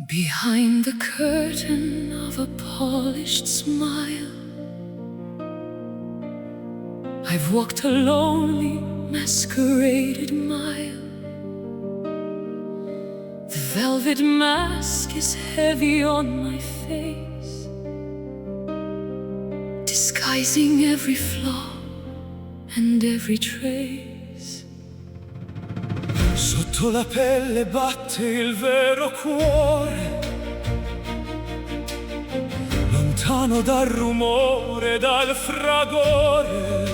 Behind the curtain of a polished smile, I've walked a lonely, masqueraded mile. The velvet mask is heavy on my face, disguising every flaw and every trace. Sotto la pelle batte il vero cuore, lontano dal rumore, dal fragore.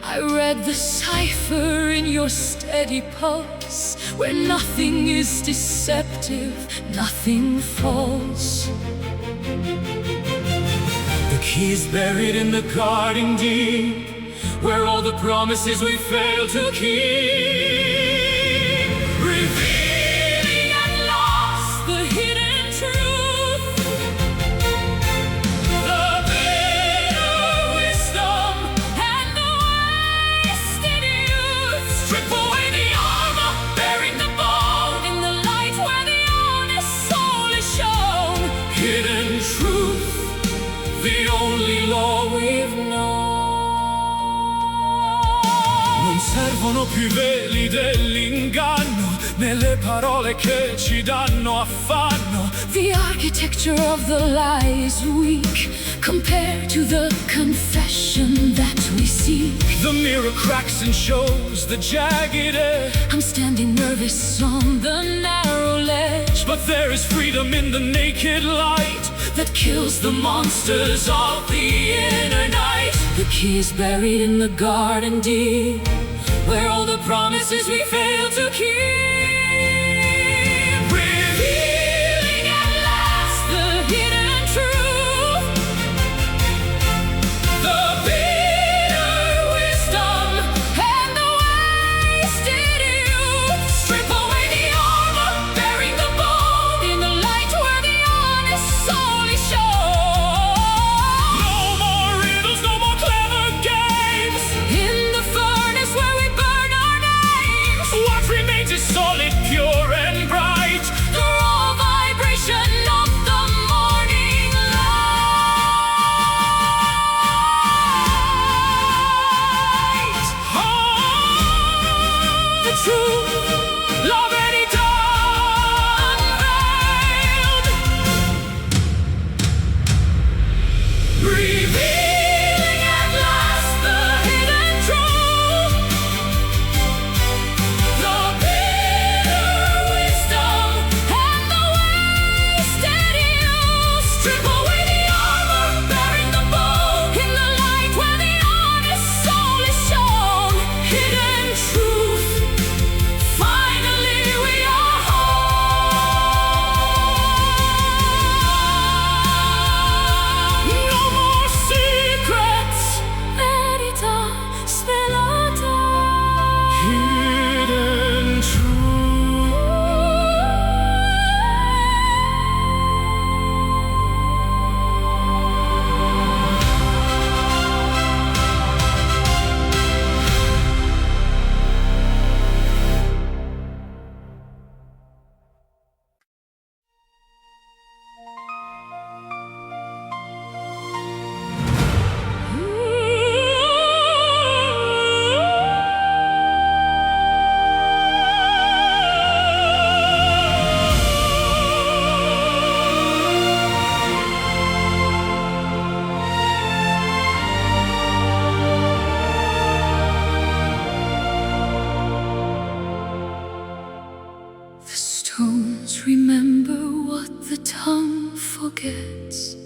I read the cipher in your steady pulse, where nothing is deceptive, nothing false. The key's buried in the garden deep, where all the promises we failed to keep. Revealing at last the hidden truth, the bitter wisdom and the wasted youth. Strip away the armor, bearing the bone, In the light where the honest soul is shown. hidden truth, the only law we've known. Non servono più i veli dell'inganno, né le parole che ci danno affanno. The architecture of the lie is weak compared to the confession that we seek. The mirror cracks and shows the jagged edge, I'm standing nervous on the narrow ledge, but there is freedom in the naked light that kills the monsters of the inner night. The key is buried in the garden deep, where all the promises we failed to keep. Revealing at last the hidden truth, the bitter wisdom and the wasted youth. strip away the armor, bearing the bone, In the light where the honest soul is shown. no more riddles, no more clever games. In the furnace where we burn our names, What remains is solid, pure and bright, the raw vibration of the morning light. the truth, la verità unveiled. Revealing at last the hidden truth, The bitter wisdom, and the wasted youth. strip away the armor, bearing the bone, In the light where the honest soul is shown. hidden truth. Finally we are home. No more secrets, Verità svelata. hidden truth. The stones remember what the tongue forgets.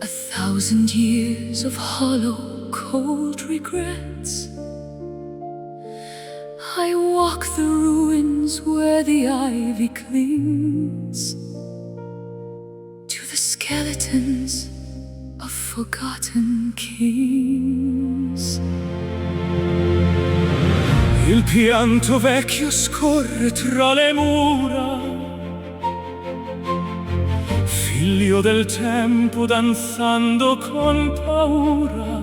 1,000 years of hollow, cold regrets. I walk the ruins where the ivy clings to the skeletons of forgotten kings. Il pianto vecchio scorre tra le mura, figlio del tempo danzando con paura.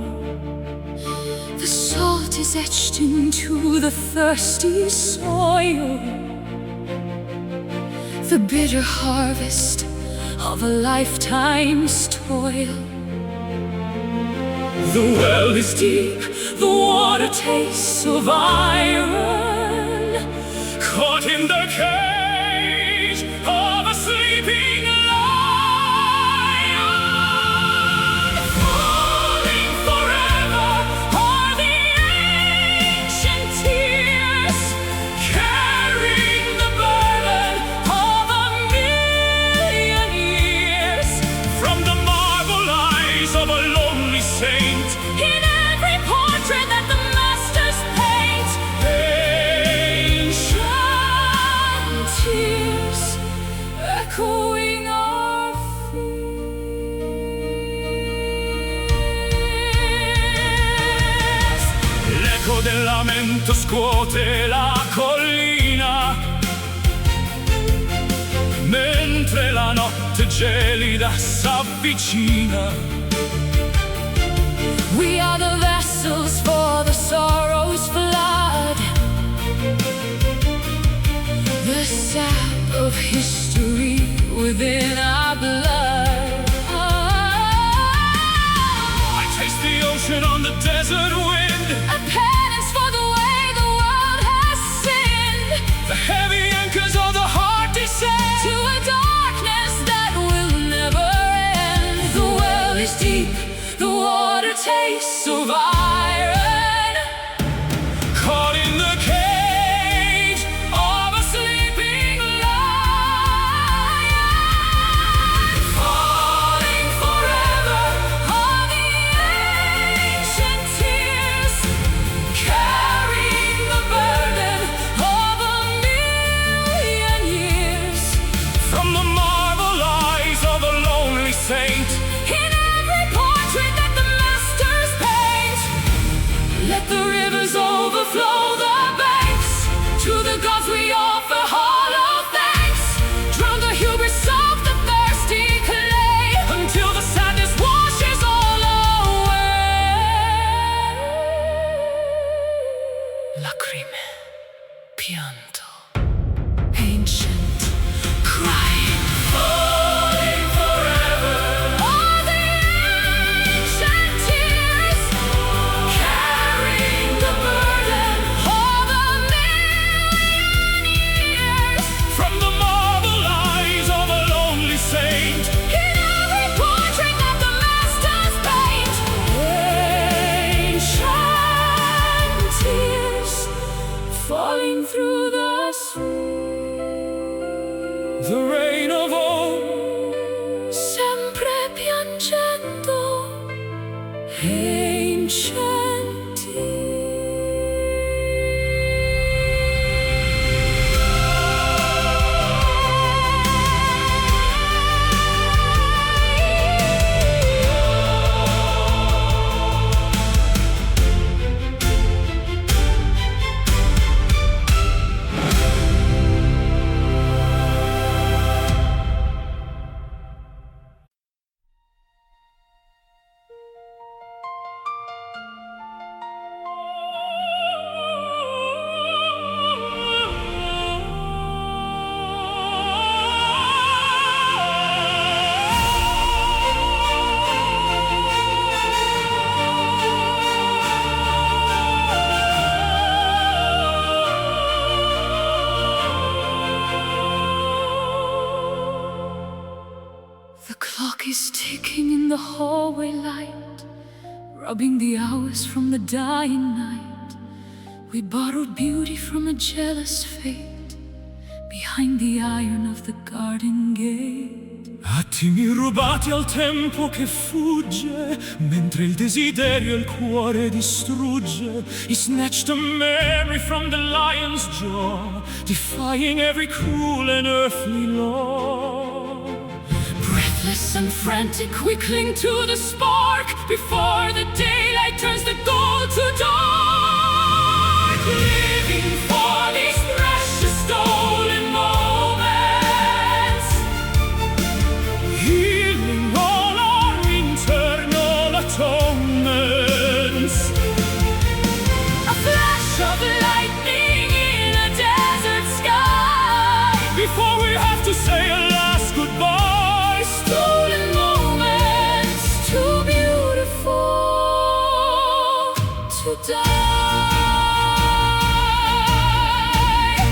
The salt is etched into the thirsty soil. the bitter harvest of a lifetime's toil. The well is deep, the water tastes of iron, Caught in the cage of a sleeping lion. falling forever are the ancient tears, Carrying the burden of a million years. from the marble eyes of a lonely saint. In every portrait that the masters paint, ancient tears echoing our fears. L'eco del lamento scuote la collina, mentre la notte gelida s'avvicina. We are the vessels for the sorrow's flood, the sap of history within our blood. I taste the ocean on the desert wind, A penance for the way the world has sinned, the heavy anchors of the heart descend to a darkness that will never end. The well is deep, the water tastes of iron, caught in the cage of a sleeping lion. falling forever are the ancient tears, carrying the burden of a million years. From the marble eyes of a lonely saint, In every portrait that the masters paint, let the rivers overflow the banks. To the gods we offer hollow thanks. Drown the hubris of the thirsty clay, until the sadness washes all away. Lacrime, pianto, ancient crying. falling forever. All the ancient tears, carrying the burden of a million years. From the marble eyes of a lonely saint, In every portrait that the masters paint, ancient tears falling through the street. the rain of old, Sempre piangendo, ancient The clock is ticking in the hallway light, rubbing the hours from the dying night. We borrowed beauty from a jealous fate, behind the iron of the garden gate. attimi rubati al tempo che fugge, mentre il desiderio il cuore distrugge. He snatched a memory from the lion's jaw, defying every cruel and earthly law. Breathless and frantic, we cling to the spark, before the daylight turns the gold to dark. Living for these precious stolen moments, Healing all our internal atonements. a flash of lightning in a desert sky. Before we have have to say a last goodbye. Stolen moments, too beautiful to die.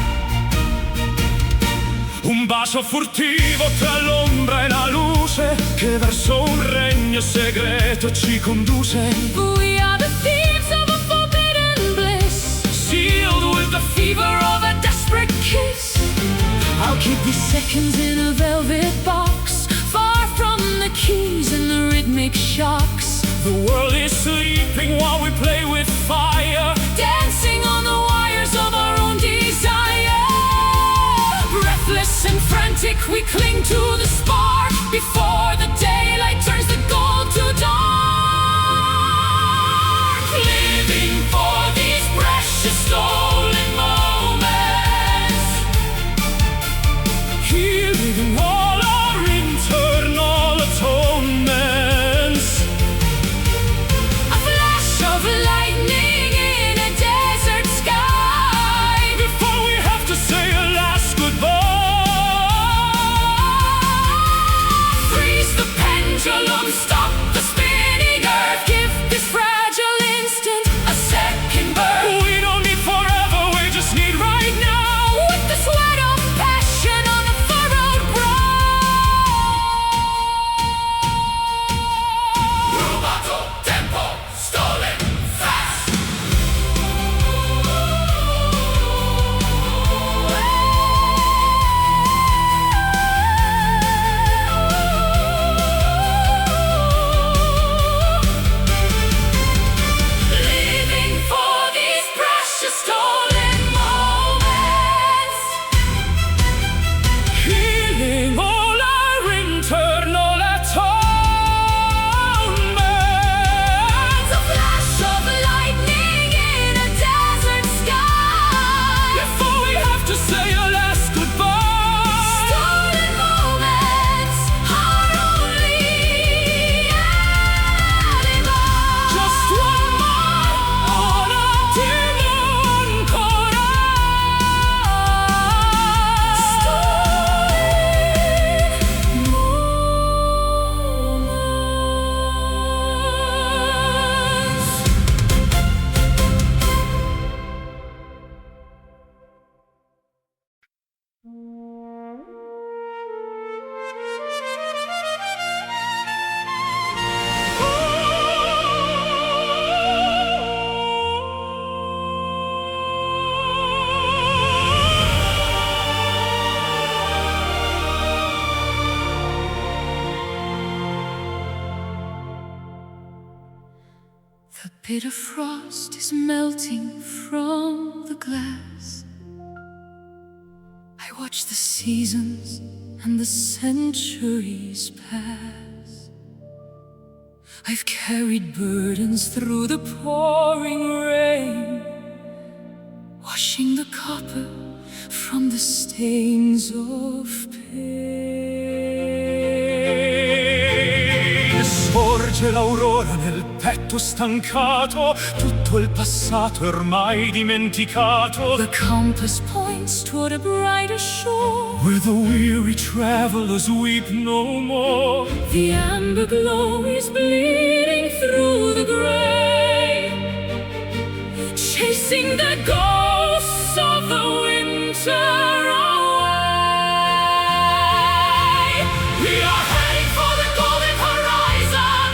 Un bacio furtivo tra l'ombra e la luce che verso un regno segreto ci conduce. We are the thieves of a forbidden bliss, Sealed with the fever of a desperate kiss. I'll keep these seconds in a velvet box, far from the keys and the rhythmic shocks. The world is sleeping while we play with fire, Dancing on the wires of our own desire. Breathless and frantic, we cling to the spark before the daylight turns the gold to dark. Living for these precious stolen moments, healing all our internal atonements. a flash of lightning in a desert sky. Before we have to say a last goodbye. Freeze the pendulum, stop the spinning earth. Give this fragile instant a second birth. We don't need forever, we just need right now. With the sweat of passion on a furrowed brow. Rubato, tempo, stolen, fast. Living for these precious stolen moments, Healing all our internal atonements. a flash of lightning in a desert sky. Before we have to say a last goodbye. Stolen moments are only alibi. Just one more on a demon The bitter frost is melting from the glass. I watch the seasons and the centuries pass. I've carried burdens through the pouring rain, washing the copper from the stains of pain. Sorge l'aurora nel petto stancato, tutto il passato è ormai dimenticato. The compass points toward a brighter shore, Where the weary travelers weep no more. the amber glow is bleeding through the gray, chasing the ghosts of the winter away. We are heading for the golden horizon,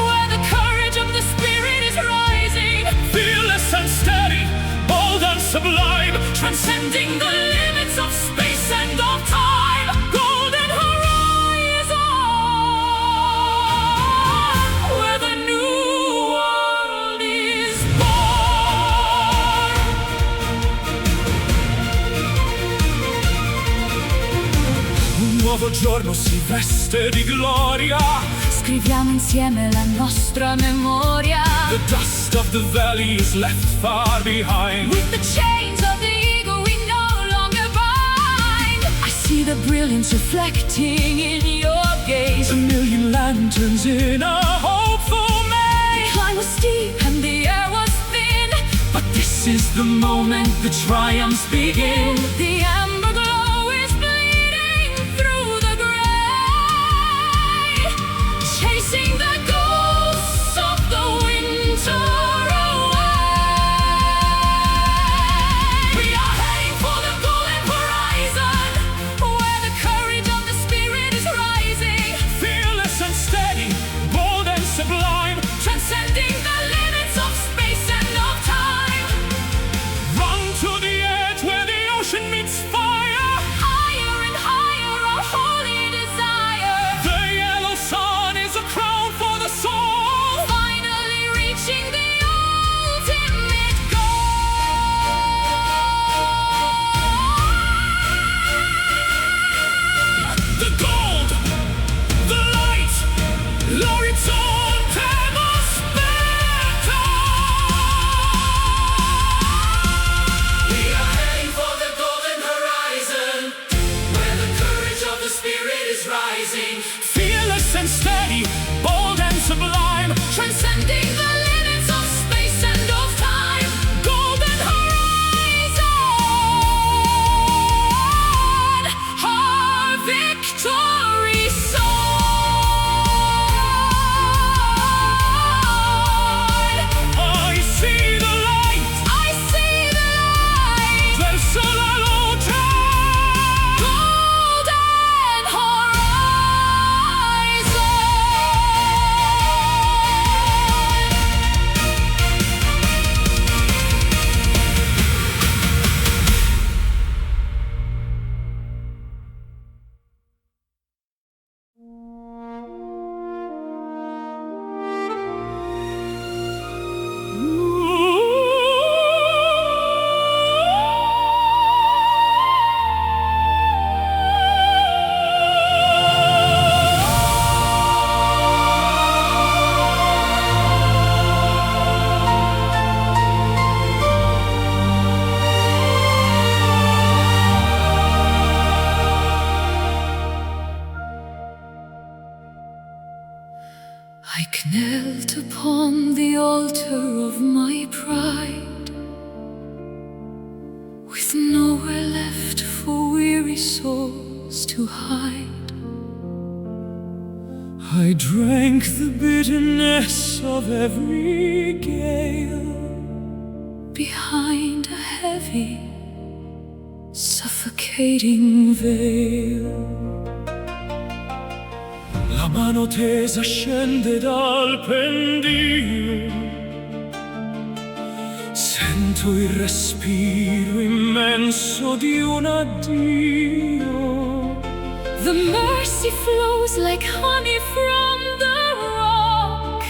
where the courage of the spirit is rising, Fearless and steady, bold and sublime, transcending the limits of space and of time. Golden horizon, where the new world is born. un nuovo giorno si veste di gloria. Scriviamo insieme la nostra memoria. The dust of the valley is left far behind. With the chains of the ego we no longer bind, I see the brilliance reflecting in your gaze. A million lanterns in a hopeful maze. The climb was steep and the air was thin, But this is the moment the triumphs begin. the amber glow is bleeding I knelt upon the altar of my pride, with nowhere left for weary souls to hide. I drank the bitterness of every gale behind a heavy, suffocating veil. La mano tesa scende dal pendio, sento il respiro immenso di un addio. The mercy flows like honey from the rock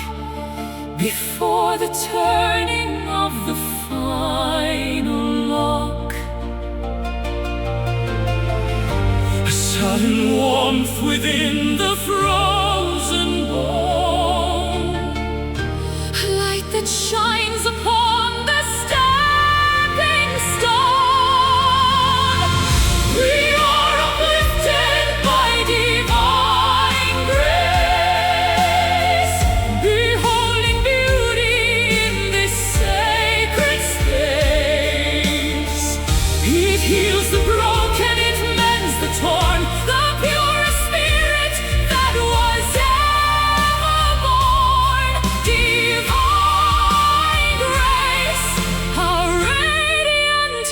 before the turning of the final lock. A sudden warmth within the frozen bone, A light that shines upon the stepping stone. We are uplifted by divine grace, beholding beauty in this sacred space. it heals the broken, it mends the torn, The pure spirit that was ever born. Divine grace, a radiant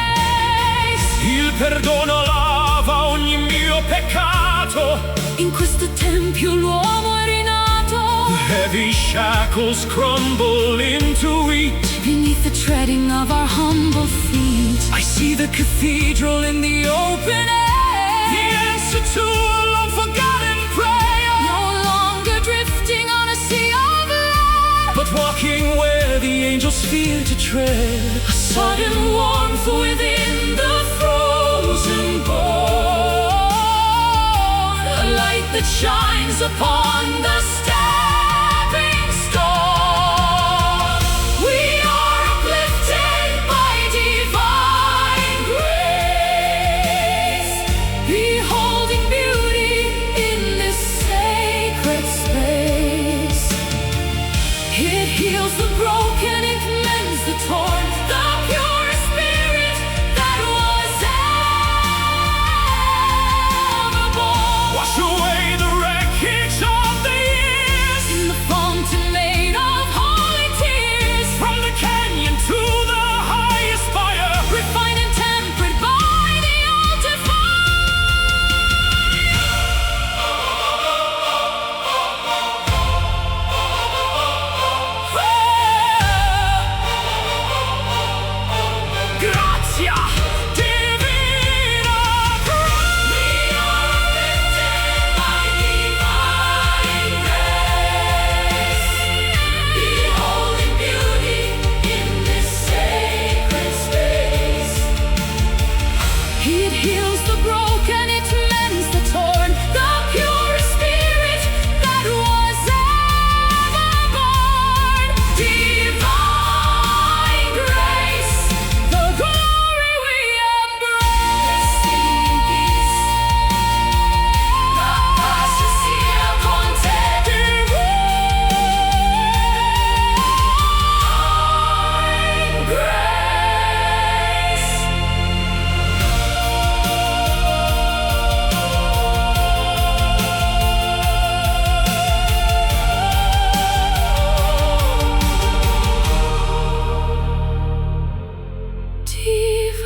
embrace. il perdono lava ogni mio peccato. In questo tempio l'uomo è rinato, The heavy shackles crumble into wheat. beneath the treading of our humble feet. I see the cathedral in the open air, the answer to a long-forgotten prayer. No longer drifting on a sea of love, But walking where the angels fear to tread. a sudden warmth within the frozen bone, a light that shines upon the stepping stone. We are uplifted by divine grace, beholding beauty in this sacred space. It heals the broken, it mends the torn, the pure spirit that was ever born. Wash away the wreckage of the years, In the fountain made of holy tears, from the canyon to the highest spire. refined and tempered by the altar Grazia divina grace. We are uplifted by divine grace, beholding beauty in this sacred space. It heals the broken, it mends the torn, the pure spirit that was ever born. Divine grace, the glory we embrace. Sing in peace, la pace sia con te. Divine grace.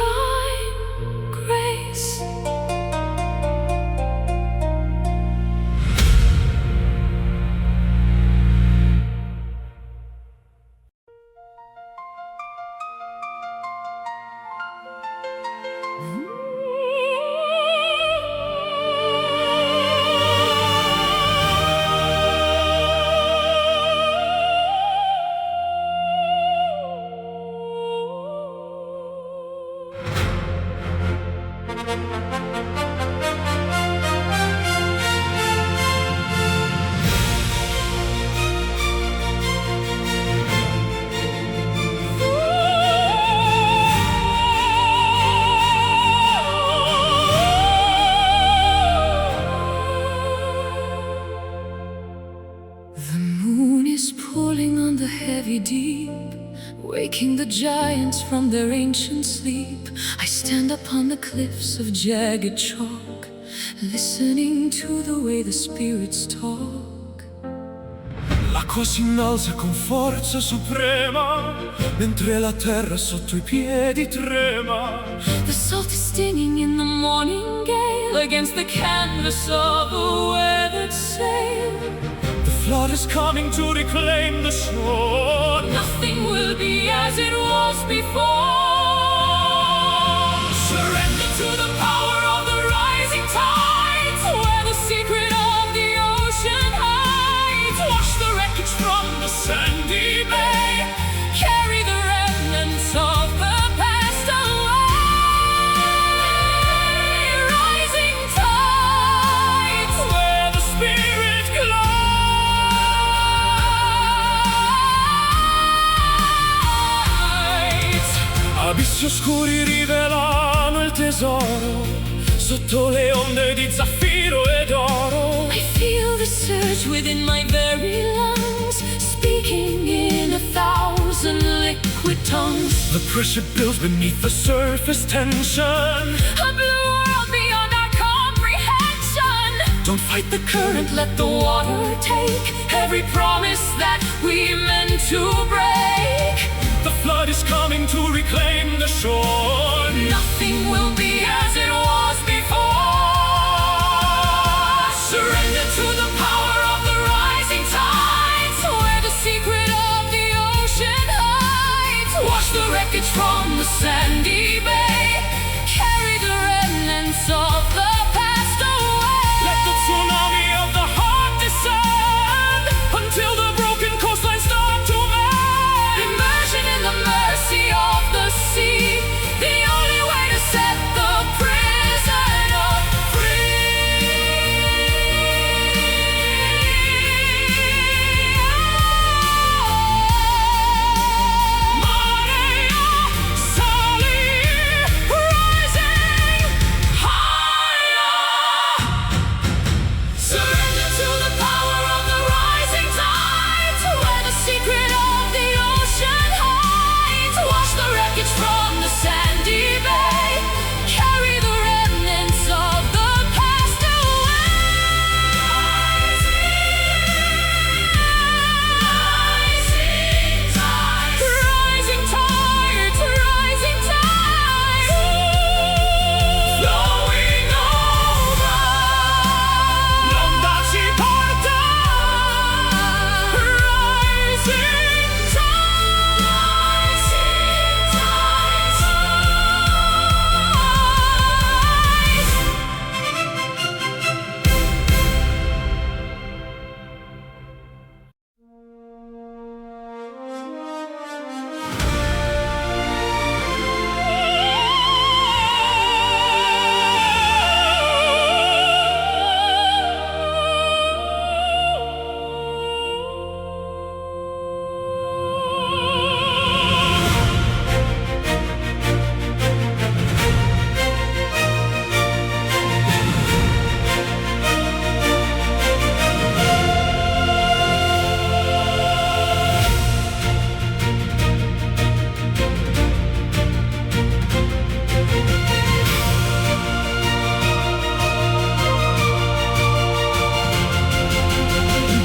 Divine grace. from their ancient sleep. I stand upon the cliffs of jagged chalk, listening to the way the spirits talk. L'acqua si innalza con forza suprema, mentre la terra sotto i piedi trema. The salt is stinging in the morning gale against the canvas of a weathered sail. The flood is coming to reclaim the shore. Nothing will be as it was before. Surrender to the power of the rising tides, where the secret of the ocean hides. Wash the wreckage from the sandy bay, carry the remnants of the past away. Rising tides, where the spirit glides. Abissi oscuri rivelano il tesoro, sotto le onde di zaffiro ed oro. I feel the surge within my very lungs, speaking in 1,000 liquid tongues. The pressure builds beneath the surface tension. A blue world beyond our comprehension. Don't fight the Current, let the water take every promise that we meant to break. The flood is coming to reclaim the shore. Nothing will be as it was before. Surrender to the power of the rising tides, where the secret of the ocean hides. Wash the wreckage from the sandy bay, carry the remnants of the past away. Let the tsunami of the heart descend until the broken coastline start to mend. Immersion in the mercy of the sea, the only way to set the prisoner free. Marea sali, rising higher. Surrender to the power of the rising tides, where the secret of the ocean hides. Wash the wreckage from the sandy bay, carry the remnants of the past away. Rising tides, rising tides, flowing over. L'onda ci porta. Rising tides,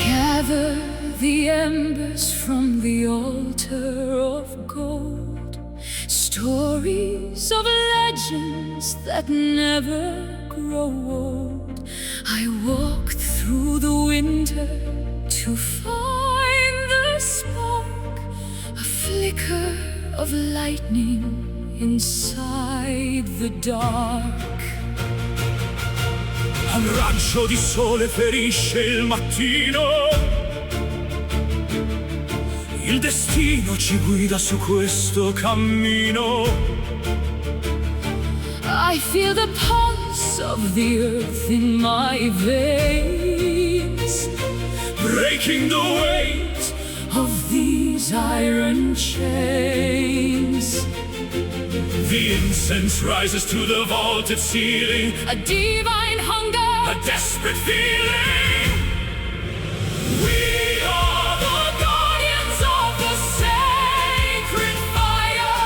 gather the embers from the altar of gold, stories of legends that never grow old. I walked through the winter to find the spark, a flicker of lightning inside the dark. Un raggio di sole ferisce il mattino. Il destino ci guida su questo cammino. I feel the pulse of the earth in my veins, Breaking the weight of these iron chains. The incense rises to the vaulted ceiling. A divine hunger, A desperate feeling. We are the guardians of the sacred fire.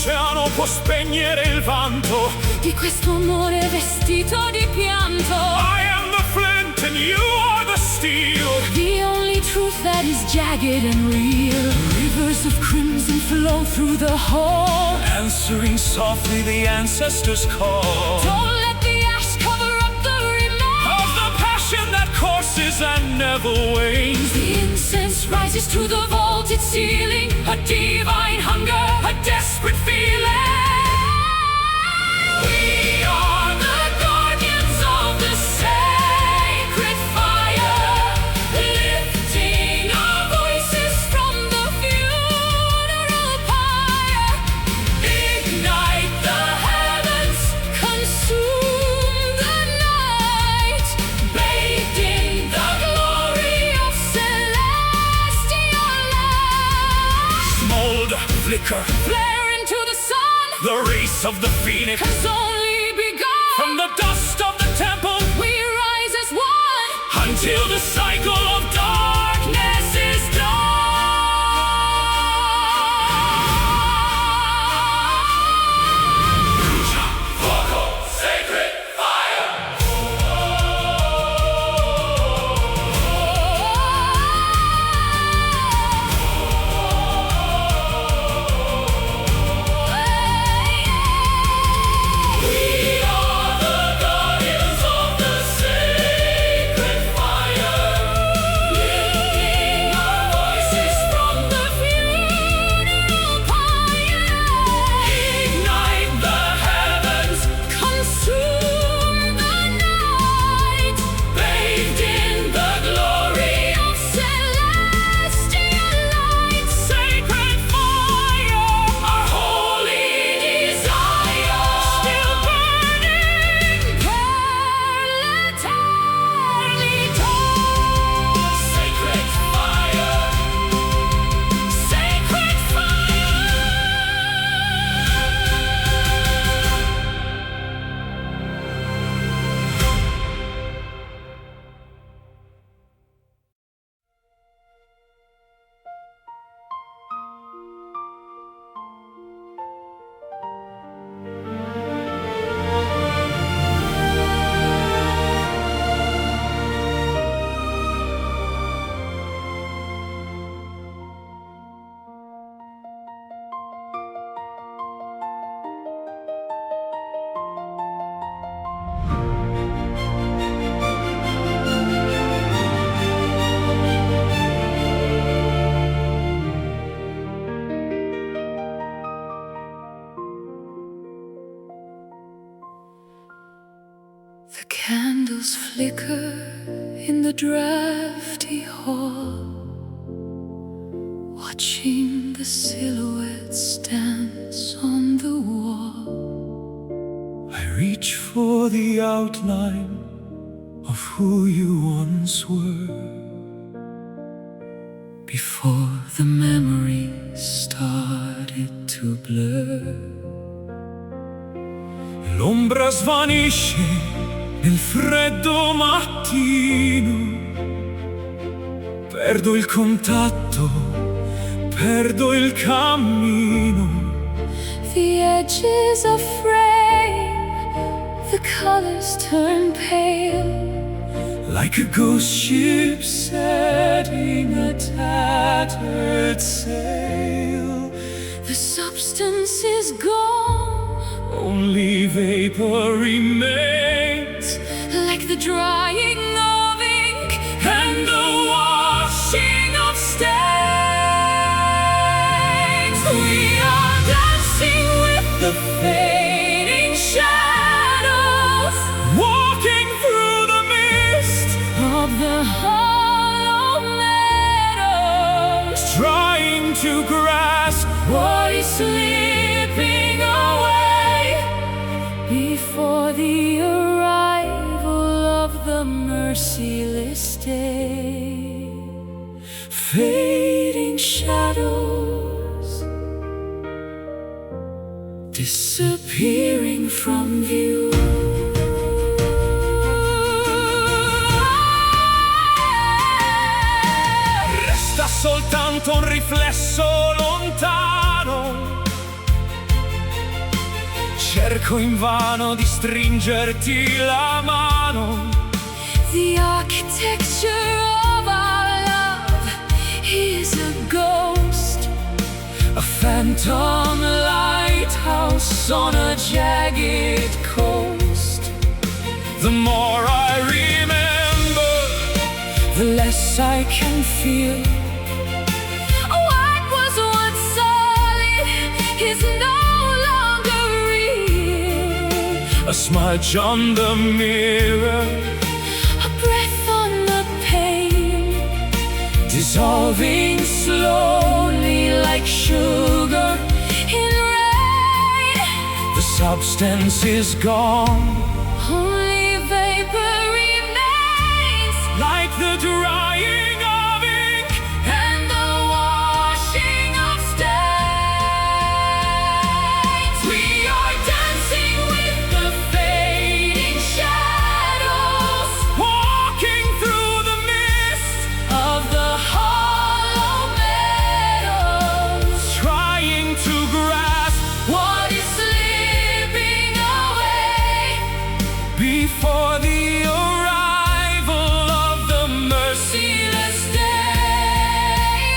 l'oceano può spegnere il vanto di questo amore vestito di pianto. I am the flint and you are the steel, the only truth that is jagged and real. Rivers of crimson flow through the hole, answering softly the ancestors' call. Don't let the ash cover up the remains of the passion that courses and never wanes. The incense rises to the vaulted ceiling, a divine hunger, a desperate feeling. We are the guardians of the sacred fire, lifting our voices from the funeral pyre. Ignite the heavens, consume the night, bathed in the glory of celestial light. Smolder, flicker, Flare into the sun, the race of the phoenix has only begun. from the dust of the temple We rise as one until the cycle of darkness is done. Sacred fire. We are the guardians of the sacred fire, lifting our voices from the funeral pyre. Ignite the heavens, consume the night, bathed in the glory of celestial light. sacred fire, our holy desire, still burning, per l'eternità. sacred fire, Sacred fire. The candles flicker in the drafty hall, watching the silhouettes dance on the wall. I reach for the outline of who you once were, Before the memories started to blur, l'ombra svanisce nel freddo mattino. Perdo il contatto, perdo il cammino. the edges of frame, the colors turn pale. Like a ghost ship setting a tattered sail. The substance is gone, Only vapor remains, like the drying of ink and the washing of stains. We are dancing with the fading shadows Walking through the mist, of the hollow meadows, trying to grasp what is slipping away before the arrival of the merciless day. Fading shadows disappearing from view. Resta soltanto un riflesso lontano cerco invano di stringerti la mano. The architecture of our love is a ghost, A phantom lighthouse on a jagged coast. The more I remember, the less I can feel. what was once solid is no longer real. A smudge on the mirror, A breath on the pane, dissolving slowly like sugar in rain. The substance is gone, Only vapor remains, like the drying of ink and the washing of stains. We are dancing with the fading shadows, walking through the mist, of the hollow meadows, trying to grasp what is slipping away before the arrival of the merciless day.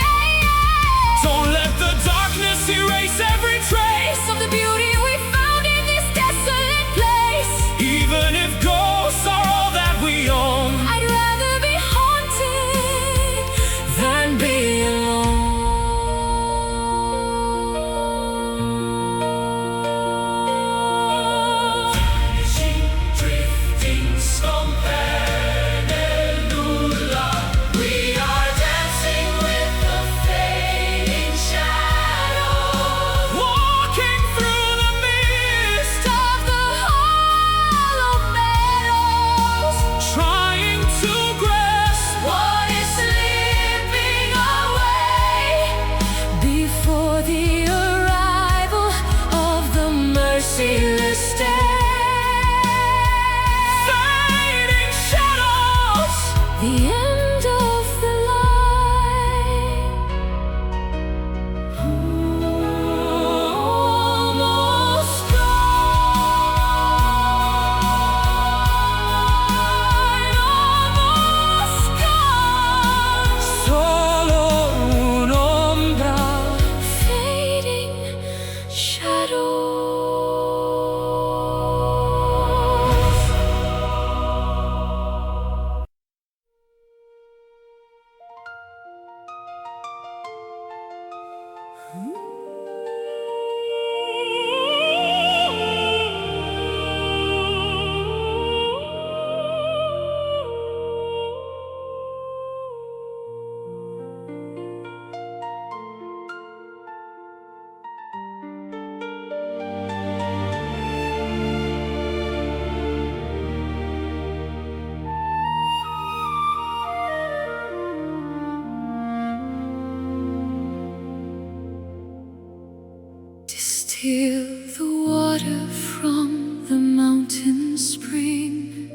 Don't let the darkness erase every trace of the beauty we found in this desolate place. even if ghosts are all that we own. I'd rather be haunted than be alone. Drifting scompenelula, We are dancing with the fading shadows, walking through the mist, of the hollow meadows, trying to grasp what is slipping away before the arrival of the merciless day. fading shadows. The end of the line. Almost gone. Solo un'ombra, Fading shadows. Distill the water from the mountain spring.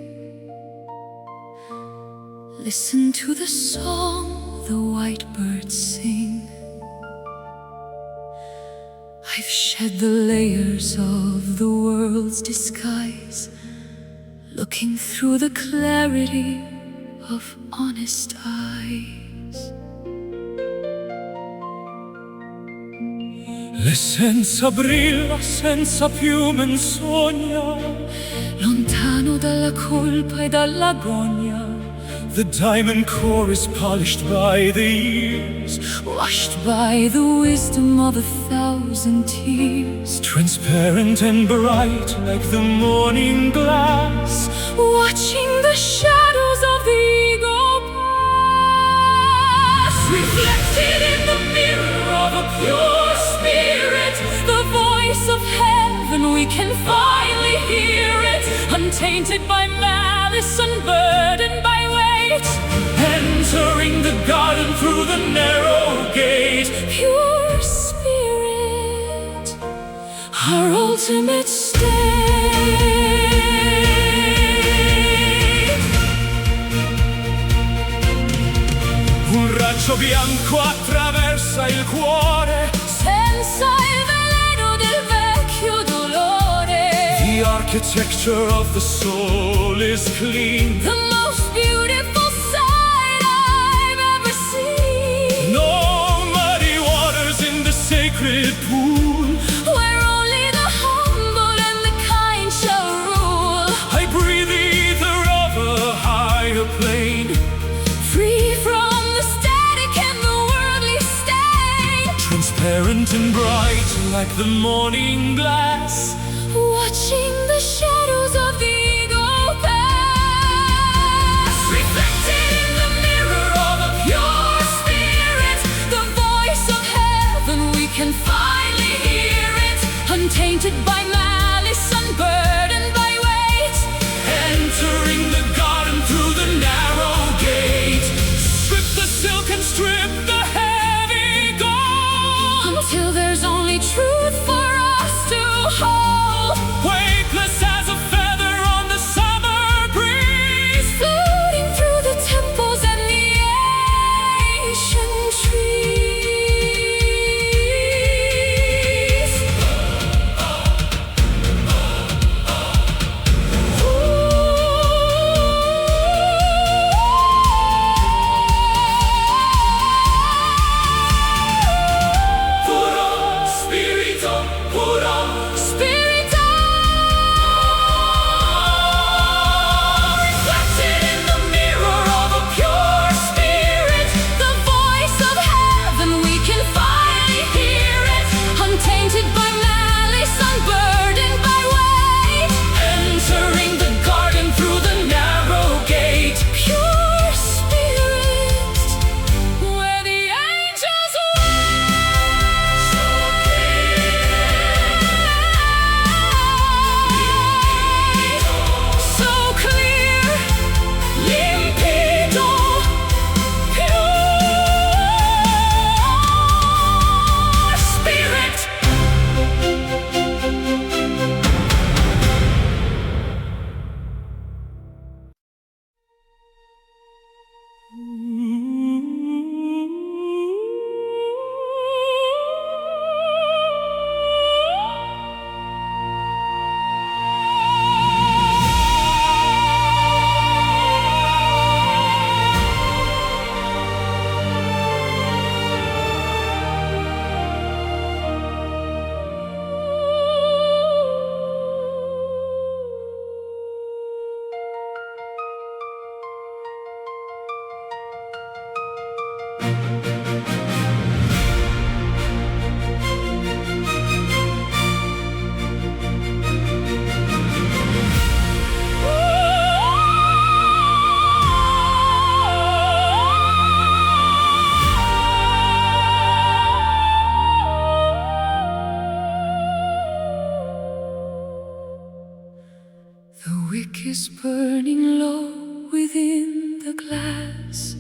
Listen to the song the white birds sing. I've shed the layers of the world's disguise, looking through the clarity of honest eyes. l'essenza brilla senza più menzogna. Lontano dalla colpa e dall'agonia, The diamond core is polished by the years, washed by the wisdom of 1,000 tears. transparent and bright like the morning glass. Watching the shadows of the ego pass, reflected in the mirror of a pure spirit, the voice of heaven, we can finally hear it, untainted by malice, unburdened by weight, Entering the garden through the narrow gate. pure spirit, our ultimate state. Un raggio bianco attraversa il cuore, Senza il veleno del vecchio dolore, architecture of the soul is clean. The most beautiful sight I've ever seen. No muddy waters in the sacred pool, where only the humble and the kind shall rule. I breathe the ether of a higher plane, Free from the static and the worldly stain. transparent and bright like the morning glass, Watching the shadows of the ego pass. Reflected in the mirror of a pure spirit, the voice of heaven, we can finally hear it. Untainted by malice, unburdened by weight. entering the garden through the narrow gate. Strip the silk and strip the heavy gold, Until there's only truth for us to hold. weightless as a feather on the summer breeze, Floating through the temples and the ancient trees. puro spirito, puro Spirit reflected in the mirror of a pure spirit, the voice of heaven, we can finally hear it. Untainted by malice, unburdened by weight. entering the garden through the narrow gate. Pure spirit, where the angels wait. So clear, limpido, pure spirit. The wick is burning low within the glass.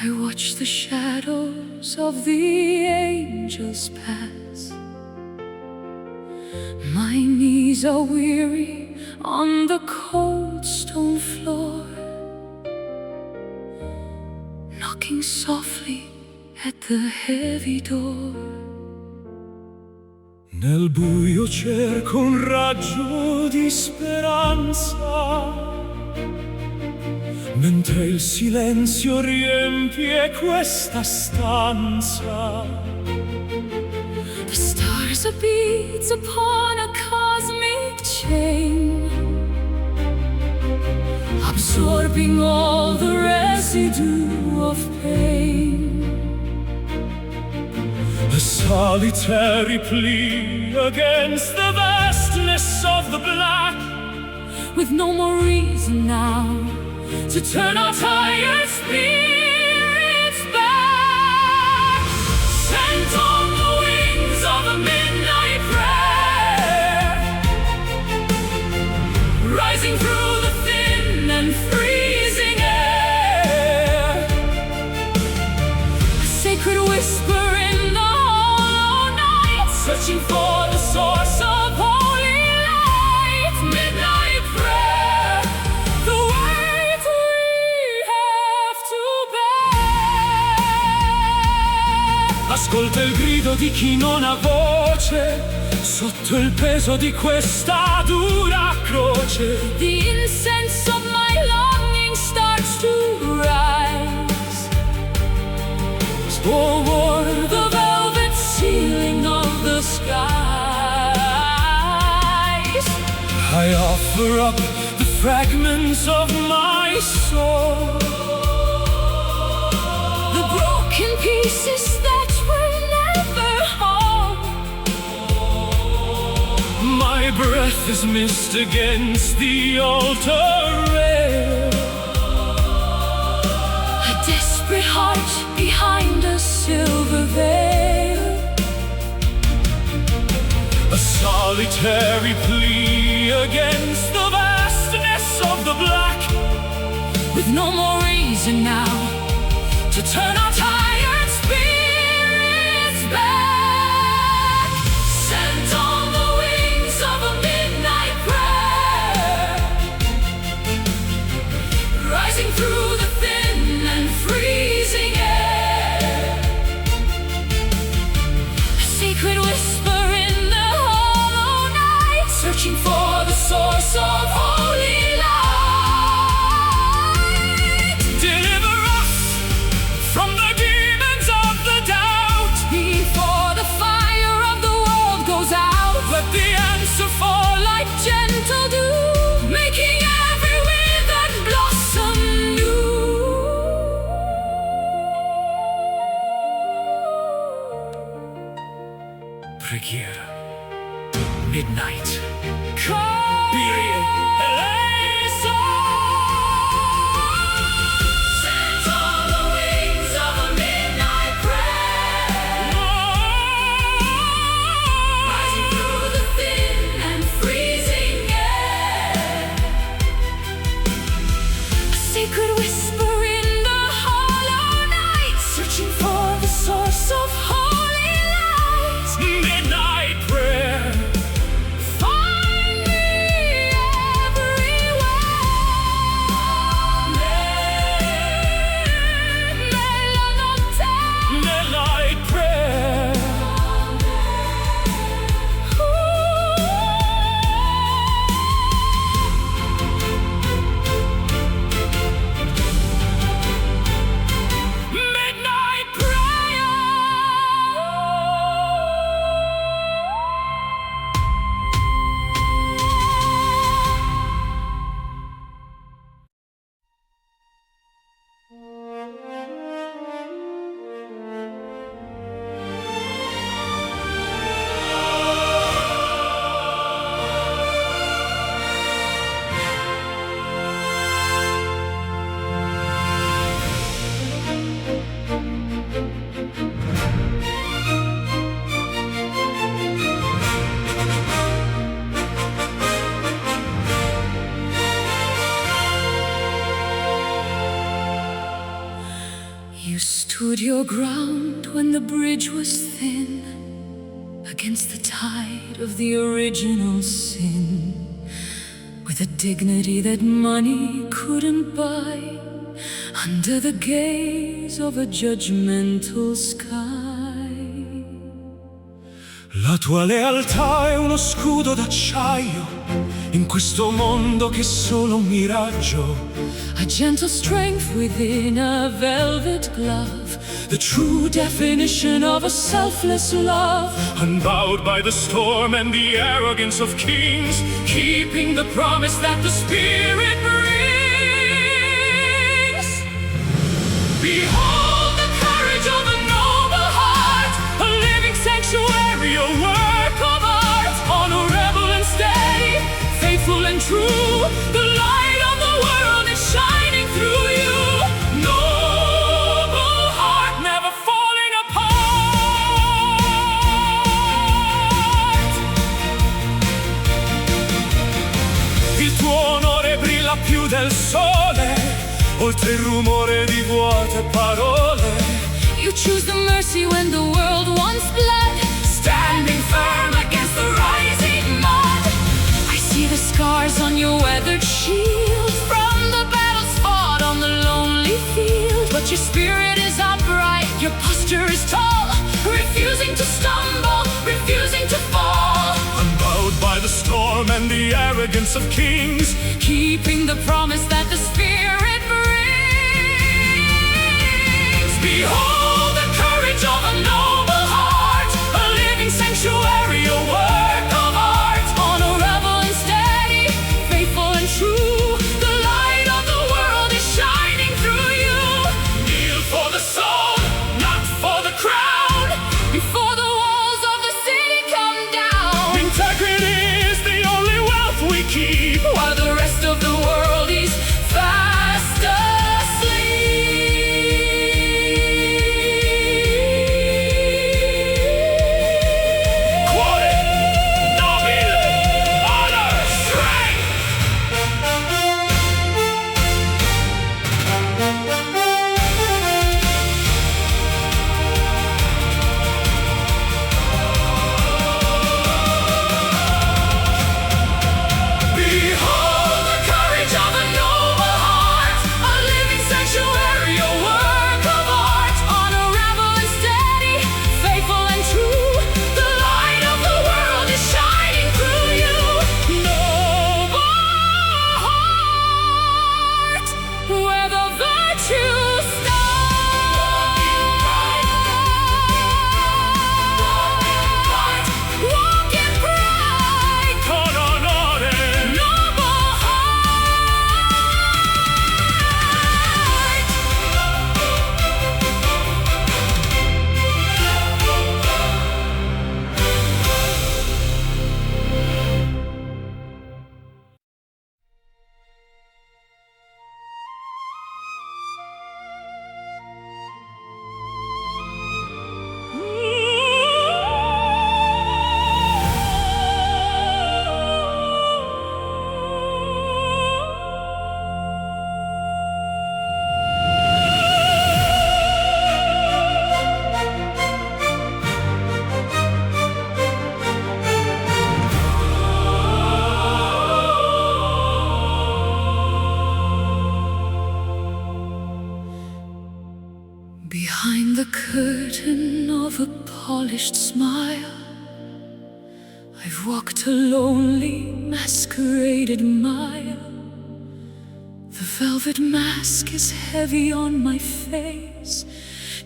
I watch the shadows of the angels pass. My knees are weary on the cold stone floor, knocking softly at the heavy door. Nel buio cerco un raggio di speranza, mentre il silenzio riempie questa stanza. The stars are beads upon a cosmic chain, absorbing all the residue of pain. A solitary plea against the vastness of the black, With no more reason now to turn our tired spirits back. sent on the wings of a midnight prayer, rising through the thin and freezing air. A sacred whisper in the hollow night, Searching for the source of holy light. Midnight prayer, the weight we have to bear. a Ascolta il grido di chi non ha voce sotto il peso di questa dura croce. The incense of my longing starts to rise toward the velvet ceiling of the skies. I offer up the fragments of my soul, the broken pieces that were never whole. My breath is missed against the altar rail. A desperate heart behind a silver veil. A solitary plea against the vastness of the black. With no more reason now to turn our tired spirits back. Sent on the wings of a midnight prayer, rising through the thin and freezing air. A sacred whisper in the hollow night, searching for the source of holy light. Deliver us from the demons of the doubt. Before the fire of the world goes out, Let the answer fall like gentle dew, making every withered blossom new. Preghiera. Midnight. Kyrie Sent on the wings of a midnight prayer, rising through the thin and freezing air. A sacred whisper in the hollow night, searching for the source of holy light. Midnight prayer. Find me everywhere. Nella notte. Midnight prayer. Midnight prayer. You stood your ground when the bridge was thin, against the tide of the original sin, with a dignity that money couldn't buy, under the gaze of a judgmental sky. La tua lealtà è uno scudo d'acciaio in questo mondo che è solo un miraggio. A gentle strength within a velvet glove, The true definition of a selfless love. unbowed by the storm and the arrogance of kings, Keeping the promise that the Spirit brings. Behold the courage of a noble heart, a living sanctuary, a work of art. Honorable and steady, faithful and true, the light of the world is shining through you. Noble heart, never falling apart. il tuo onore brilla più del sole, oltre il rumore di vuote parole. You choose the mercy when the world wants blood, standing firm against the rising mud. I see the scars on your weathered shield, from the battles fought on the lonely field. But your spirit is upright, your posture is tall, wisdom and the arrogance of kings, keeping the promise that the Spirit brings. Behold the courage of a noble heart, a living sanctuary, a work of art. Honorable and steady, faithful and true, the light of the world is shining through you. Kneel for the soul, not for the crown, Before the walls of the city come down. integrity is the only wealth we keep, While the rest of the world is fast asleep. Cuore, nobile, honor, strength. Behold the courage of a noble heart, a living sanctuary, a work of art. Honorable and steady, faithful and true, the light of the world is shining through you. Noble heart, where the virtues start. Walk in pride, Con onore, noble Behind the curtain of a polished smile, I've walked a lonely, masqueraded mile. The velvet mask is heavy on my face,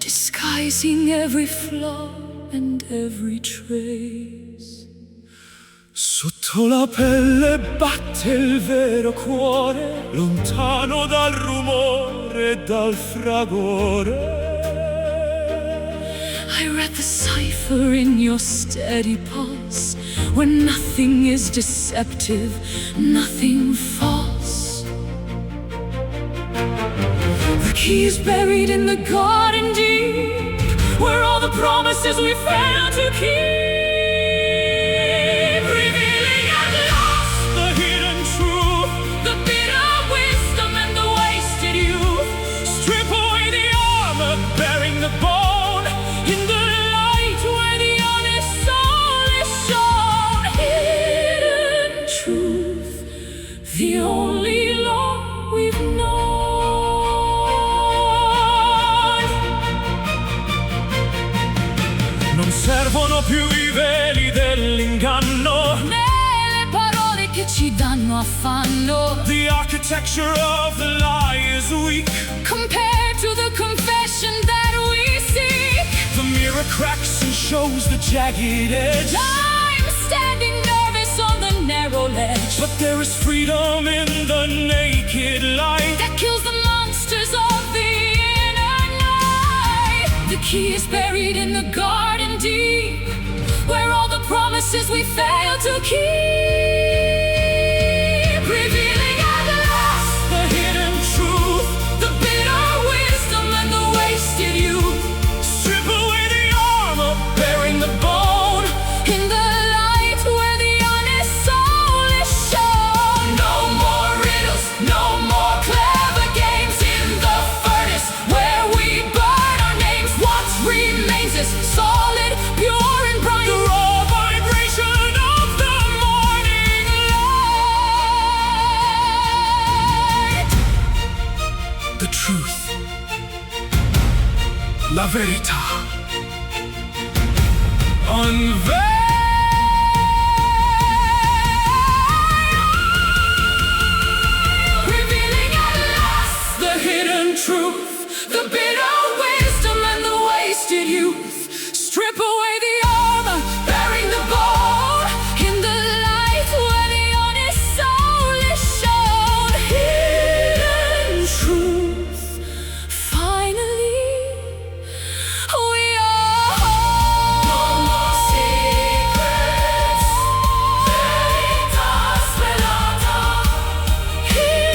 disguising every flaw and every trace. sotto la pelle batte il vero cuore, lontano dal rumore e dal fragore. I read the cipher in your steady pulse, where nothing is deceptive, nothing false. The key is buried in the garden deep, where all the promises we failed to keep. Revealing at last The hidden truth, the bitter wisdom and the wasted youth. strip away the armor, bearing the bone. In the light where the honest soul is shown. Hidden truth, the only law we've known. Non servono più i veli dell'inganno, Né le parole che ci danno affanno, the architecture of the lie is weak. compared to the confession that we seek. The mirror cracks and shows the jagged edge, I'm standing nervous on the narrow ledge but there is freedom in the naked light. that kills the monsters of the inner night. The key is buried in the garden deep, where all the promises we failed to keep. Revealing at last The hidden truth, the bitter wisdom and the wasted youth. strip away the armor, bearing the bone. In the light where the honest soul is shown. No more riddles, no more clever games. In the furnace where we burn our names, what remains is solid, pure and bright. The raw vibration of the morning light. The truth, la verità, unveiled. the bitter wisdom and the wasted youth. Strip away the armor, bearing the bone in the light where the honest soul is shown. Hidden truth, finally, we are home. No more secrets, veritas velata. Hidden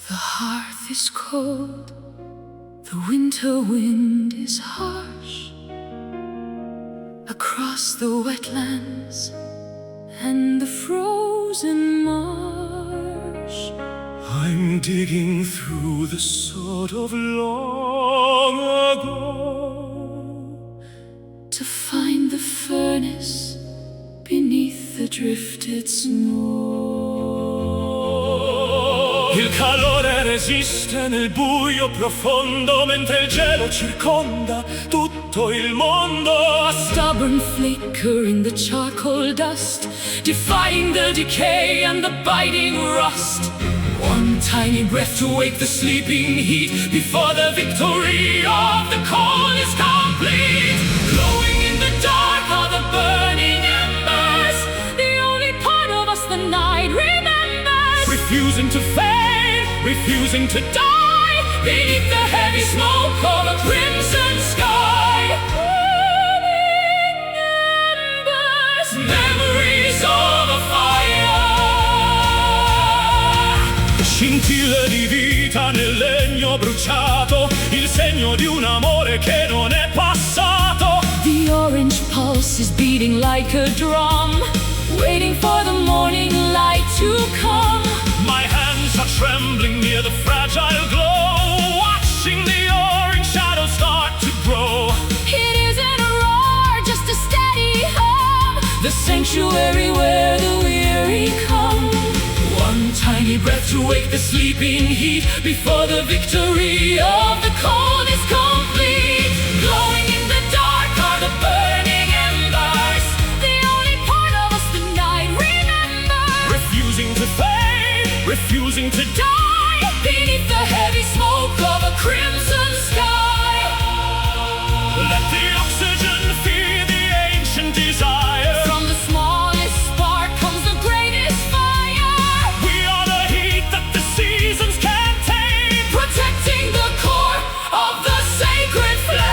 The hearth is cold, the winter wind is harsh. Across the wetlands and the frozen marsh, I'm digging through the sort of long ago to find the furnace beneath the drifted snow. Il calore resiste nel buio profondo mentre il gelo circonda tutto il mondo. A stubborn flicker in the charcoal dust, defying the decay and the biting rust. One tiny breath to wake the sleeping heat before the victory of the cold is complete. Glowing in the dark are the burning embers, the only part of us the night remembers. Refusing to fade, refusing to die Beneath the heavy smoke of a crimson sky. Burning embers, memories of a fire. Scintille di vita nel legno bruciato, il segno di un amore che non è passato. The orange pulse is beating like a drum, waiting for the morning light to come. My hands are trembling near the fragile glow, watching the orange shadows start to grow. It isn't a roar, just a steady hum, the sanctuary where the weary come. One tiny breath to wake the sleeping heat before the victory of the cold is complete. Glowing in the dark are the burning embers, the only part of us the night remembers. Refusing to fade, refusing to Die beneath the heavy smoke of a crimson sky. let the oxygen feed the ancient desire. From the smallest spark comes the greatest fire, We are the heat that the seasons can't tame. protecting the core of the sacred flame.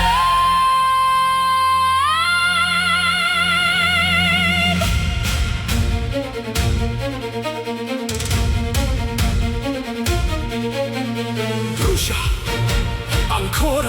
Brucia, ancora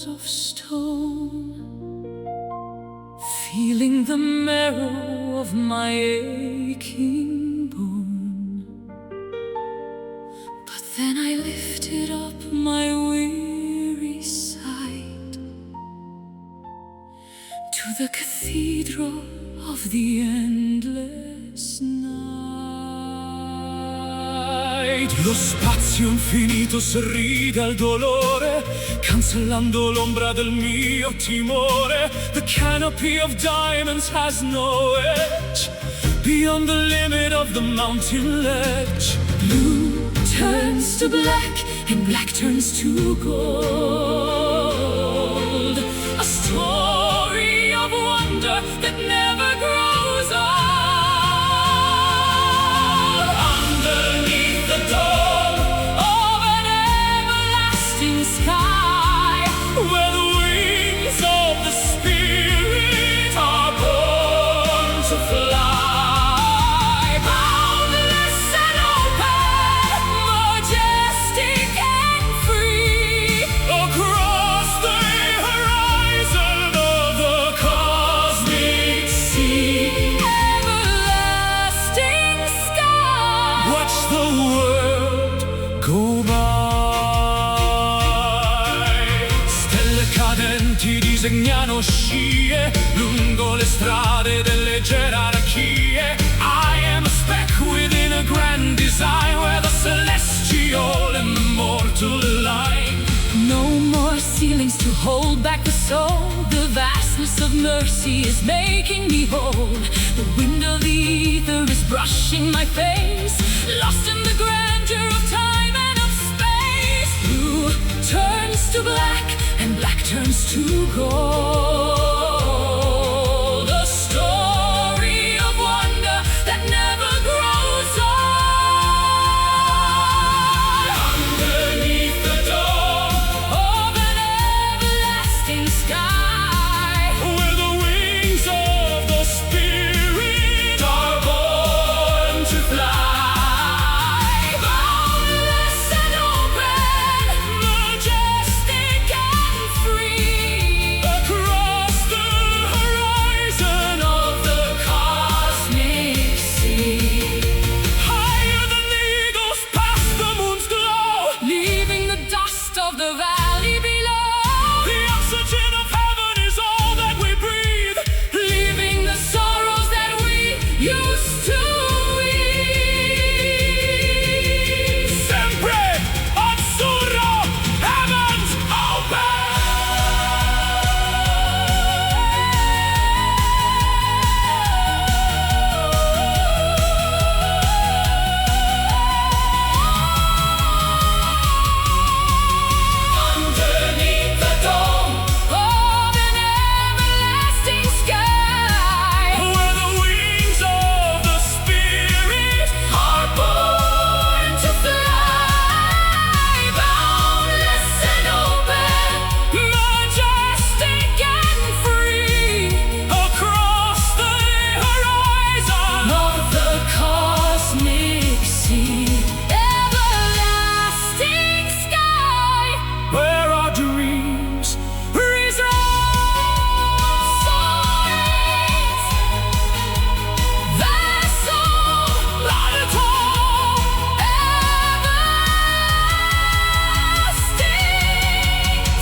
walls of stone, feeling the marrow of my aching bone. But then I lifted up my weary sight to the cathedral of the endless night. Lo spazio infinito sorride al dolore, cancellando l'ombra del mio timore. The canopy of diamonds has no edge beyond the limit of the mountain ledge. Blue turns to black and black turns to gold. A story of wonder that never grows old. Underneath the dome of an everlasting sky, Where the wings of the Spirit are born to fly. boundless and open, majestic and free, Across the horizon of the cosmic sea, everlasting sky. watch the world go by. Stelle cadenti disegnano scie lungo le strade delle gerarchie. I am a speck within a grand design, where the celestial and the mortal align. No more ceilings to hold back the soul. The vastness of mercy is making me whole. The wind of the ether is brushing my face, lost in the grandeur of time and of space. Blue turns to black and black turns to gold. A story of wonder that never grows old. Underneath the dome, Of an everlasting sky, where the wings of the Spirit are born to fly. boundless and open, Majestic and free, across the horizon of the cosmic sea, higher than eagles past the moon's glow. leaving the dust of the valley below, The oxygen of heaven is all that we breathe. leaving the sorrows that we used to weave. Sempre azzurro, heavens Underneath the dome of an everlasting sky, where the wings of the Spirit are born to fly. Boundless and open, majestic and free, across the horizon. of the cosmic sea, everlasting sky, Where our dreams soaring, vessel, Baritone, everlasting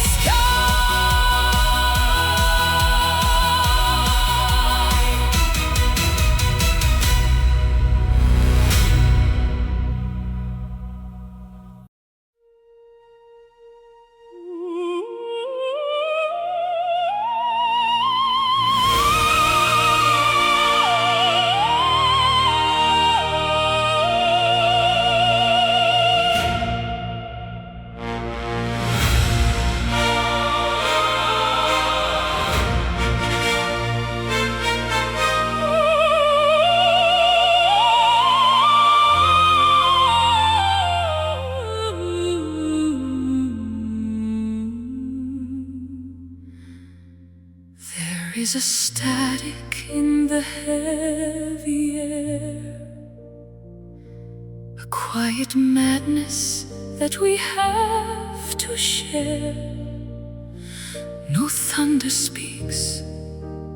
There is a static in the heavy air, a quiet madness that we have to share. No thunder speaks,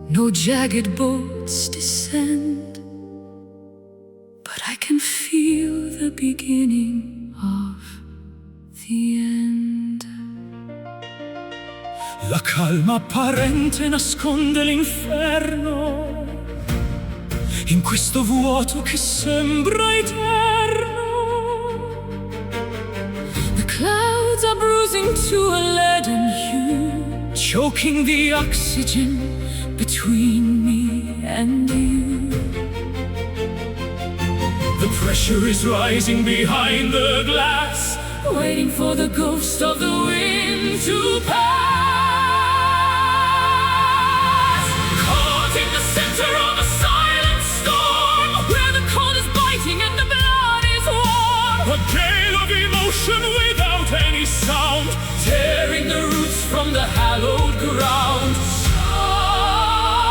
no jagged bolts descend, but I can feel the beginning of the end. La calma apparente nasconde l'inferno in questo vuoto che sembra eterno. The clouds are bruising to a leaden hue, Choking the oxygen between me and you. The pressure is rising behind the glass, Waiting for the ghost of the wind to pass. caught in the center of a silent storm, Where the cold is biting and the blood is warm. a gale of emotion without any sound, Tearing the roots from the hallowed ground.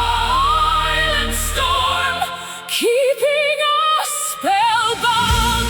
Silent storm, keeping us spellbound.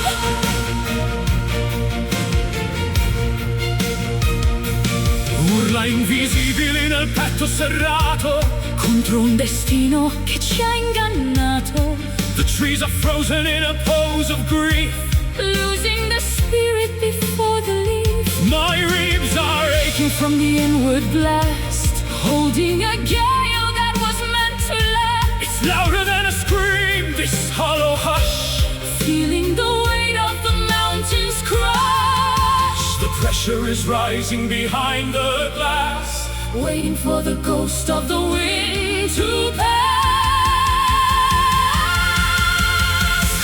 urla invisibili nel petto serrato, Contro un destino che ci ha ingannato. the trees are frozen in a pose of grief. Losing the spirit before the leaf. My ribs are aching From the inward blast, holding a gale that was meant to last. It's louder than a scream, this hollow hush. Feeling the weight of the mountains crush. The pressure is rising behind the glass, Waiting for the ghost of the wind to pass.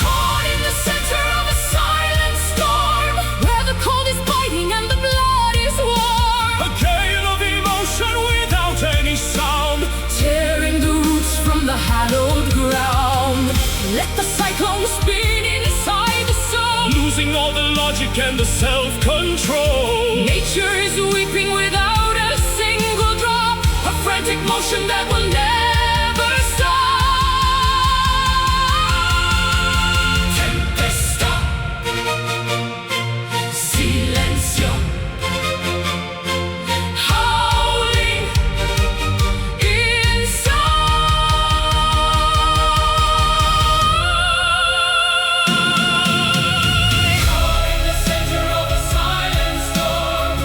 Caught in the center of a silent storm, where the cold is biting and the blood is warm. a gale of emotion without any sound, Tearing the roots from the hallowed ground. Let the cyclone spin inside the soul. losing all the logic and the self-control. Nature is weeping without a single drop. A frantic motion that will never stop. Tempesta, silenzio, howling inside. Caught in the center of a silent storm.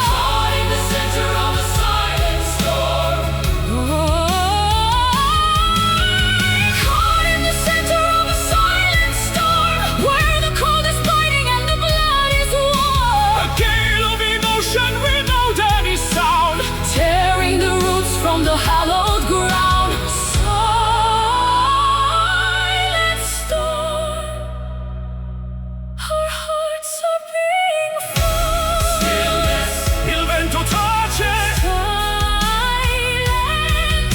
Caught in the center of a silent storm. Caught in the center of a silent storm, where the cold is biting and the blood is warm. A gale of emotion without any sound, Tearing the roots from the hallowed ground. Silent storm, our hearts are being formed. stillness, il vento tace, Silent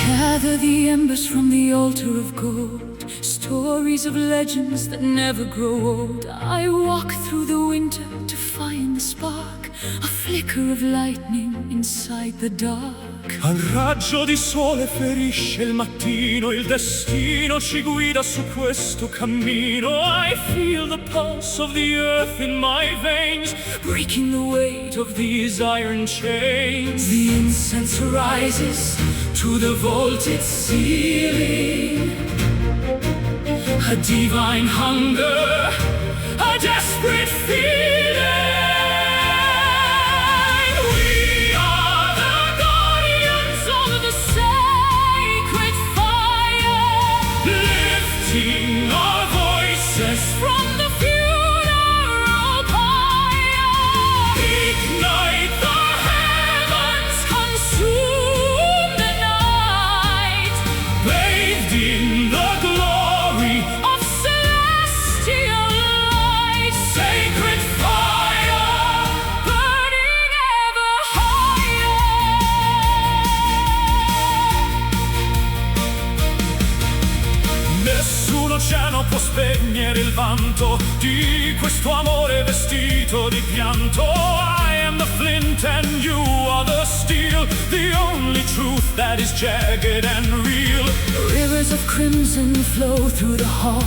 Gather the embers from the altar of gold, stories of legends that never grow old. I walk through the winter to find the spark, a flicker of lightning inside the dark. Al raggio di sole ferisce il mattino, il destino ci guida su questo cammino. I feel the pulse of the earth in my veins, breaking the weight of these iron chains. The incense rises to the vaulted ceiling, a divine hunger, a desperate feeling. Our voices from the funeral pyre, ignite the heavens, consume the night, bathed in the glory of celestial light. Sacred fire, burning ever higher. Nessun oceano può spegnere il vanto di questo amore vestito di pianto. I am the flint and you are the steel, the only truth that is jagged and real. Rivers of crimson flow through the hall,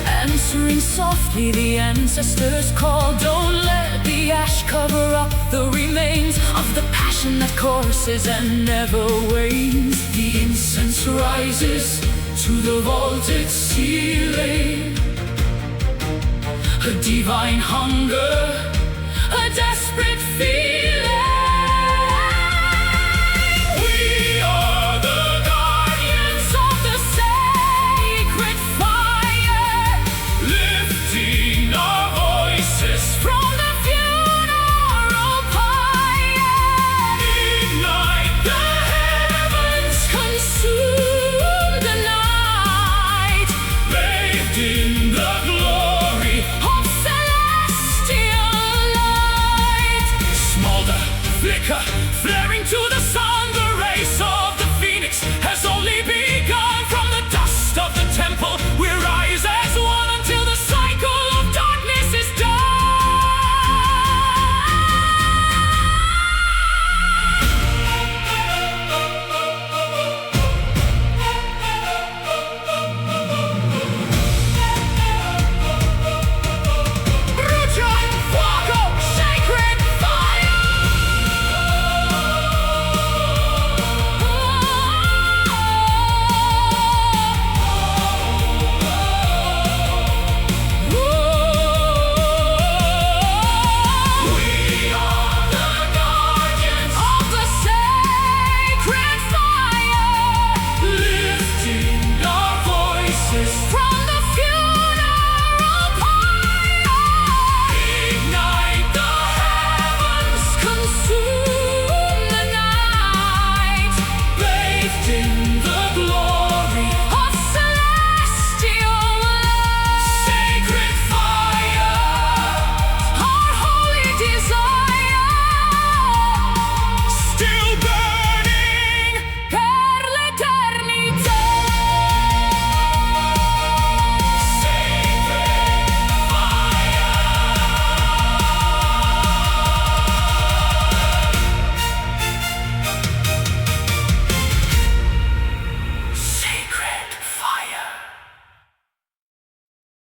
answering softly the ancestors' call. Don't let the ash cover up the remains of the passion that courses and never wanes. The incense rises to the vaulted ceiling, a divine hunger, a desperate feeling. We are the guardians of the sacred fire, lifting our voices from the funeral pyre. Ignite the heavens, consume the night, bathed in the glory of celestial light. Smolder, flicker, flaring to the sun. The race of the phoenix has only begun. From the dust of the temple we rise as one until the cycle of darkness is done. Brucia, fuoco, Sacred fire. we are the guardians Of the sacred fire, lifting our voices from the funeral pyre. ignite the heavens Consume the night, bathed in